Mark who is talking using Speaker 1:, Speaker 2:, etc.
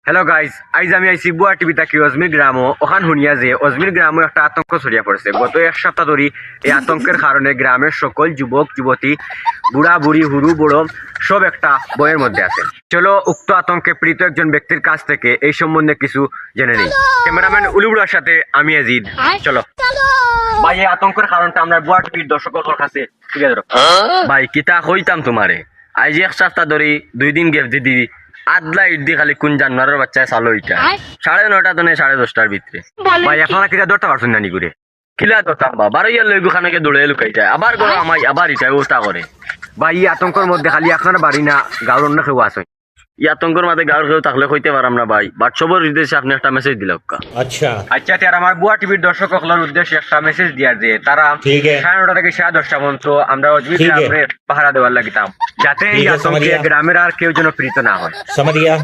Speaker 1: Hello guys, আইজ আমি আইসি বুয়া TV থাকি অজমির গ্রামও। ওখান শুনিয়া যে অজমির গ্রামে একটা আতঙ্ক ছড়িয়া পড়েছে। গত এক সপ্তাহ ধরে এই আতঙ্কের কারণে গ্রামের সকল যুবক যুবতী, বুড়া বুড়ি, হুরু বুড়ো সব একটা বইয়ের মধ্যে আছে। চলো উক্ত আতঙ্কে পীড়িত একজন ব্যক্তির কাছ থেকে এই সম্বন্ধে কিছু জেনে নেই। ক্যামেরাম্যান উলুবুড়ার সাথে আমি আজিদ। চলো ভাই, এই আতঙ্কের কারণটা আমরা বুয়া টিভির দর্শকের কাছে তুলে ধরো।
Speaker 2: ভাই কিতা কইতাম তোমারে, আজ এক সপ্তাহ ধরে 2 দিন গেপ দিদি আদলা ইডি খালি কোন জানোয়ারের বাচ্চায় চালো ইটা 9:30 তো 10:30টার ভিতরে।
Speaker 1: ভাই আপনারা কিটা ধরতে পারছেন নানি করে?
Speaker 2: কিলা ধরতাম বা 12 ইয়ার লইগু খানাকে দৌড়ে লুকাই যায়, আবার গরো আমাই আবার ইটা ব্যবস্থা করে।
Speaker 1: ভাই এই আতঙ্কের মধ্যে খালি আপনার বাড়ি না, গাঁর অন্য কেউ আছে?
Speaker 2: ই আতঙ্কর মাঝে গাঁর কেউ থাকলে কইতে পারাম না ভাই, হোয়াটসঅ্যাপের উদ্দেশ্যে আপনি একটা মেসেজ দিলাম।
Speaker 3: अच्छा
Speaker 1: আচ্ছা আর আমার বুয়া টিভির দর্শক সকলের উদ্দেশ্যে একটা মেসেজ দিয়া যে তারা
Speaker 3: ঠিক আছে।
Speaker 1: 9:30 থেকে 10:30 পর্যন্ত আমরা অজমির
Speaker 3: ঠিক আছে।
Speaker 1: গ্রামে পাহারা দেওয়ার লাগিতাম, যাতে এই
Speaker 3: ঠিক আছে,
Speaker 1: আতঙ্কে
Speaker 3: সমঝিয়া।
Speaker 1: গ্রামের আর কেউ যেন পীড়িত না হয়।
Speaker 3: समझ गया।